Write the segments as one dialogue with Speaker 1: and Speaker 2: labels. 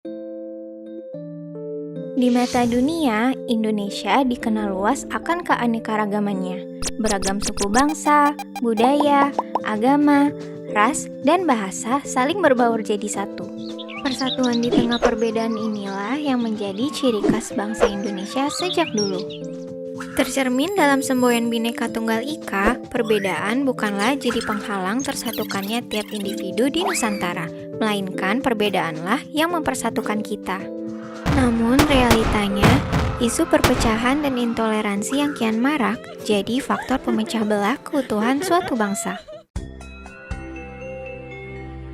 Speaker 1: Di mata dunia, Indonesia dikenal luas akan keanekaragamannya. Beragam suku bangsa, budaya, agama, ras, dan bahasa saling berbaur jadi satu. Persatuan di tengah perbedaan inilah yang menjadi ciri khas bangsa Indonesia sejak dulu. Tercermin dalam semboyan Bhinneka Tunggal Ika, perbedaan bukanlah jadi penghalang tersatukannya tiap individu di Nusantara, melainkan perbedaanlah yang mempersatukan kita. Namun realitanya, isu perpecahan dan intoleransi yang kian marak jadi faktor pemecah belah keutuhan suatu bangsa.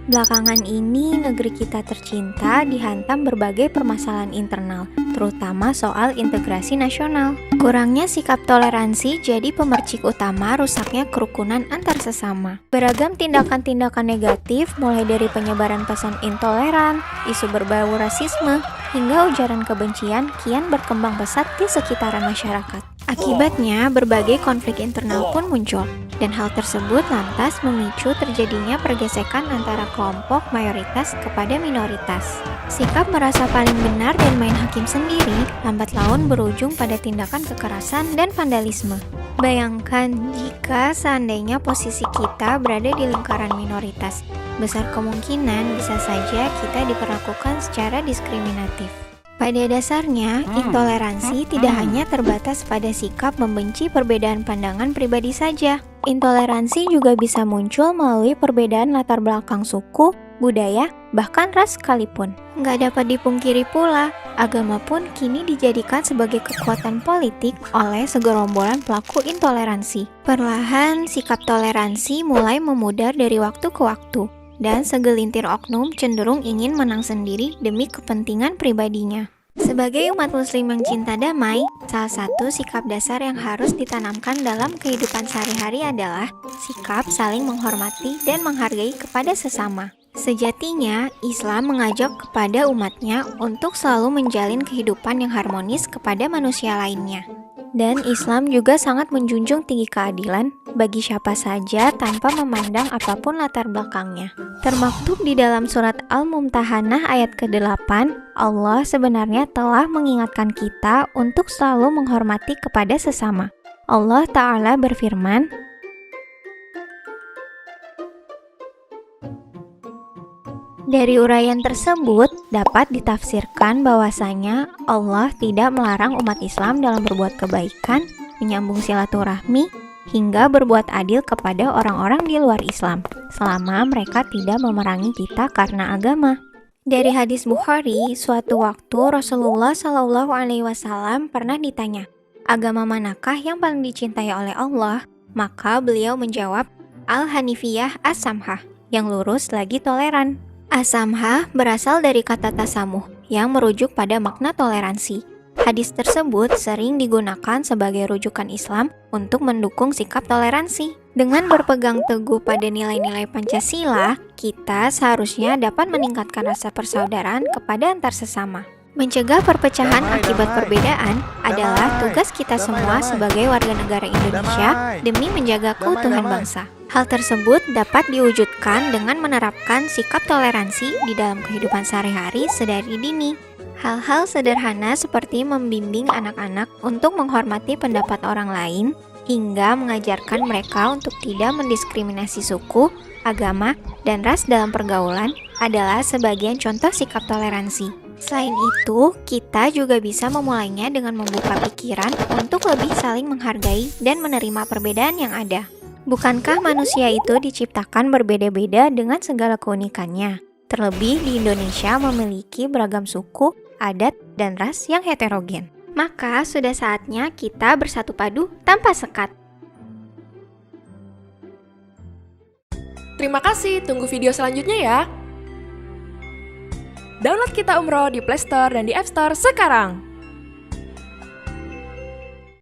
Speaker 1: Belakangan ini, negeri kita tercinta dihantam berbagai permasalahan internal, terutama soal integrasi nasional. Kurangnya sikap toleransi jadi pemercik utama rusaknya kerukunan antar sesama. Beragam tindakan-tindakan negatif, mulai dari penyebaran pesan intoleran, isu berbau rasisme, hingga ujaran kebencian kian berkembang pesat di sekitaran masyarakat. Akibatnya, berbagai konflik internal pun muncul, dan hal tersebut lantas memicu terjadinya pergesekan antara kelompok mayoritas kepada minoritas. Sikap merasa paling benar dan main hakim sendiri, lambat laun berujung pada tindakan kekerasan dan vandalisme. Bayangkan jika seandainya posisi kita berada di lingkaran minoritas, besar kemungkinan bisa saja kita diperlakukan secara diskriminatif. Pada dasarnya, intoleransi tidak hanya terbatas pada sikap membenci perbedaan pandangan pribadi saja. Intoleransi juga bisa muncul melalui perbedaan latar belakang suku, budaya, bahkan ras sekalipun. Nggak dapat dipungkiri pula, agama pun kini dijadikan sebagai kekuatan politik oleh segerombolan pelaku intoleransi. Perlahan, sikap toleransi mulai memudar dari waktu ke waktu, dan segelintir oknum cenderung ingin menang sendiri demi kepentingan pribadinya. Sebagai umat muslim yang cinta damai, salah satu sikap dasar yang harus ditanamkan dalam kehidupan sehari-hari adalah sikap saling menghormati dan menghargai kepada sesama. Sejatinya, Islam mengajak kepada umatnya untuk selalu menjalin kehidupan yang harmonis kepada manusia lainnya. Dan Islam juga sangat menjunjung tinggi keadilan bagi siapa saja tanpa memandang apapun latar belakangnya. Termaktub di dalam surat Al-Mumtahanah ayat ke-8, Allah sebenarnya telah mengingatkan kita untuk selalu menghormati kepada sesama. Allah Ta'ala berfirman, dari uraian tersebut dapat ditafsirkan bahwasanya Allah tidak melarang umat Islam dalam berbuat kebaikan, menyambung silaturahmi, hingga berbuat adil kepada orang-orang di luar Islam, selama mereka tidak memerangi kita karena agama. Dari hadis Bukhari, suatu waktu Rasulullah SAW pernah ditanya, agama manakah yang paling dicintai oleh Allah? Maka beliau menjawab, Al-Hanifiyah As-Samhah, yang lurus lagi toleran. As-Samhah berasal dari kata tasamuh yang merujuk pada makna toleransi. Hadis tersebut sering digunakan sebagai rujukan Islam untuk mendukung sikap toleransi. Dengan berpegang teguh pada nilai-nilai Pancasila, kita seharusnya dapat meningkatkan rasa persaudaraan kepada antar sesama. Mencegah perpecahan akibat perbedaan adalah tugas kita semua sebagai warga negara Indonesia demi menjaga keutuhan bangsa. Hal tersebut dapat diwujudkan dengan menerapkan sikap toleransi di dalam kehidupan sehari-hari sedari dini. Hal-hal sederhana seperti membimbing anak-anak untuk menghormati pendapat orang lain, hingga mengajarkan mereka untuk tidak mendiskriminasi suku, agama, dan ras dalam pergaulan adalah sebagian contoh sikap toleransi. Selain itu, kita juga bisa memulainya dengan membuka pikiran untuk lebih saling menghargai dan menerima perbedaan yang ada. Bukankah manusia itu diciptakan berbeda-beda dengan segala keunikannya? Terlebih di Indonesia memiliki beragam suku, adat, dan ras yang heterogen. Maka sudah saatnya kita bersatu padu tanpa sekat.
Speaker 2: Terima kasih, tunggu video selanjutnya ya. Download Kita Umroh di Play Store dan di App Store sekarang.